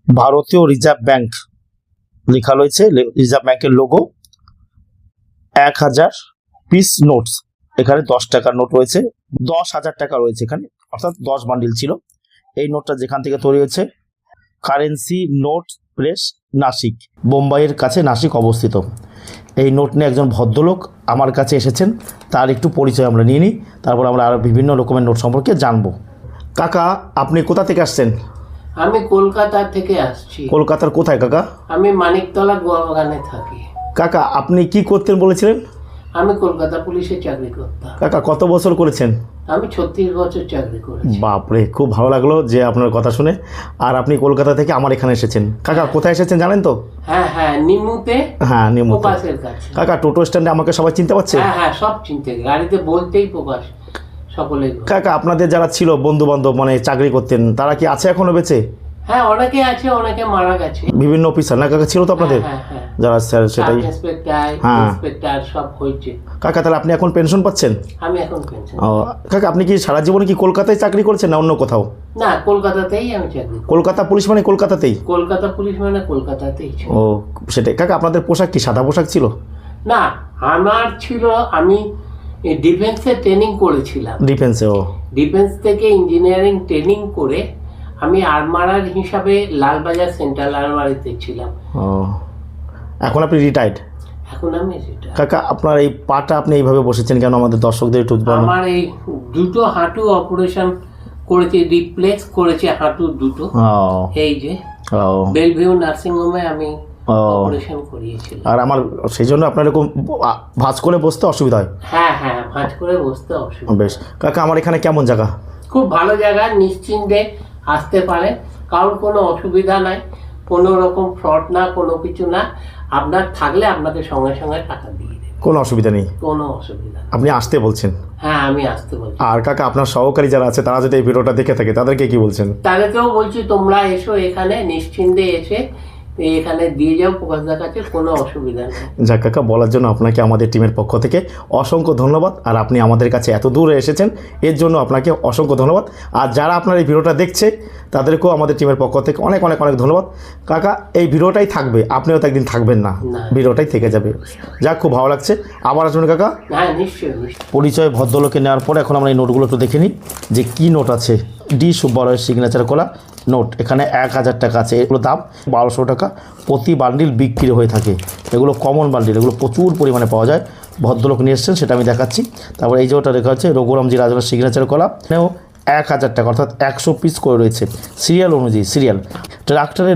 ভারতীয় reserve bank লেখা রয়েছে, রিজার্ভ ব্যাংকের লোগো। 1000 পিস নোটস, এখানে 10 টাকার নোট রয়েছে, 10,000 টাকা রয়েছে এখানে, অর্থাৎ 10 বান্ডিল ছিল। এই নোটটা যেখান থেকে তৈরি হয়েছে, কারেন্সি নোট প্রেস, নাসিক, বোম্বাইয়ের কাছে নাসিক অবস্থিত। এই নোট নিয়ে একজন ভদ্রলোক আমার কাছে এসেছেন, তার একটু পরিচয় আমরা নিয়ে নিই, তারপর আমরা আরও বিভিন্ন রকমের নোট সম্পর্কে জানবো। কাকা, আপনি কোথা থেকে আসছেন? আমি কলকাতা থেকে আসছি। কলকাতার কোথায় কাকা? আমি মানিকতলা গোয়া বাগানে থাকি। কাকা, আপনি কি করতেন বলেছিলেন? আমি কলকাতা পুলিশে চাকরি করতাম। কাকা, কত বছর করেছেন? আমি 36 বছর চাকরি করেছি। বাপরে, খুব ভালো লাগলো যে আপনার কথা শুনে। আর আপনি কলকাতা থেকে আমার এখানে এসেছেন। কাকা, কোথায় এসেছেন জানেন তো? হ্যাঁ হ্যাঁ, নিমুতে। হ্যাঁ, নিমুতে। প্রকাশের কাছে। কাকা, টোটো স্ট্যান্ডে আমাকে সবাই চিনতে পারছে? হ্যাঁ হ্যাঁ, সব চিনতে, গাড়িতে বলতেই প্রকাশ সকলেই। কাকা, আপনাদের যারা ছিল বন্ধু বান্ধব, মানে চাকরি করতেন, তারা কি আছে এখনো বেঁচে? হ্যাঁ, অনেকে আছে, অনেকে মারা গেছে। বিভিন্ন অফিসার না কাকা ছিল তো আপনাদের? হ্যাঁ হ্যাঁ, যারা স্যার, সেটাই। ইন্সপেক্টর সব হয়েছে। কাকা, তাহলে আপনি এখন পেনশন পাচ্ছেন? আমি এখন পেনশন। ও কাকা, আপনি কি সারা জীবনে কি কলকাতায় চাকরি করছেন না অন্য কোথাও? না, কলকাতাতেই আমি চাকরি করি। কলকাতা পুলিশ মানে কলকাতাতেই? কলকাতা পুলিশ মানে কলকাতাতেই ছিল। ও সেটাই। কাকা, আপনাদের পোশাক কি সাদা পোশাক ছিল? না, আমার ছিল, আমি ডিফেন্সে ট্রেনিং করেছিলাম। ডিফেন্সে? ও, ডিফেন্স থেকে ইঞ্জিনিয়ারিং ট্রেনিং করে আমি আর্মারার হিসাবে লালবাজার সেন্ট্রাল আর্মারিতে ছিলাম। ও, এখন আপনি রিটায়ার্ড? এখন আমি সেটা। কাকা, আপনার এই পাটা আপনি এইভাবে বসেছেন কেন, আমাদের দর্শকদের একটু বলুন। আমার এই দুটো হাঁটু অপারেশন করেছি, রিপ্লেস করেছি হাঁটু দুটো। এই যে বেলভিউ নার্সিং হোমে আমি অপারেশন করিয়েছিলাম। আর আমার সেই জন্য আপনার এরকম ভাঁজ করে বসতে অসুবিধা হয়? হ্যাঁ হ্যাঁ, ভাঁজ করে বসতে অসুবিধা। বেশ। কাকা, আমার এখানে কেমন জায়গা? খুব ভালো জায়গা, নিশ্চিন্তে আসতে পারে, কারোর কোনো অসুবিধা নাই, কোনো রকম ফ্রড না, কোনো কিছু না। আপনার থাকলে আপনাকে সঙ্গে সঙ্গে টাকা দিয়ে দেবে, কোনো অসুবিধা নেই? কোনো অসুবিধা নেই। আপনি আসতে বলছেন? হ্যাঁ, আমি আসতে বলছি। আর কাকা, আপনার সহকারী যারা আছে তারা যদি এই ভিডিওটা দেখে থাকে, তাদেরকে কি বলছেন? তাদেরকেও বলছি, তোমরা এসো এখানে, নিশ্চিন্তে এসে এখানে দিয়ে যাও প্রকাশদার কাছে, কোনো অসুবিধা নেই। যাক কাকা, বলার জন্য আপনাকে আমাদের টিমের পক্ষ থেকে অসংখ্য ধন্যবাদ। আর আপনি আমাদের কাছে এত দূরে এসেছেন, এর জন্য আপনাকে অসংখ্য ধন্যবাদ। আর যারা আপনার এই ভিডিওটা দেখছে, তাদেরকেও আমাদের টিমের পক্ষ থেকে অনেক অনেক অনেক ধন্যবাদ। কাকা, এই ভিডিওটাই থাকবে, আপনিও তো একদিন থাকবেন না, ভিডিওটাই থেকে যাবে। যাক, খুব ভালো লাগছে। আবার আসবেন কাকা? হ্যাঁ, নিশ্চয়ই নিশ্চয়ই। পরিচয় ভদ্রলোকে নেওয়ার পরে এখন আমরা এই নোটগুলো একটু দেখে নিই যে কী নোট আছে। ডি সুব্বারায়ের সিগনেচার করা নোট, এখানে 1000 টাকা আছে। এগুলো দাম 1200 টাকা প্রতি বান্ডিল বিক্রি হয়ে থাকে। এগুলো কমন বান্ডিল, এগুলো প্রচুর পরিমাণে পাওয়া যায়। ভদ্রলোক নিয়ে এসছেন, সেটা আমি দেখাচ্ছি। তারপর এই যে ওটা লেখা হচ্ছে রঘুরামজি রাজনের সিগনেচার করা, এখানেও 1000 টাকা, অর্থাৎ 100 পিস করে রয়েছে সিরিয়াল অনুযায়ী। সিরিয়াল ট্রাক্টরের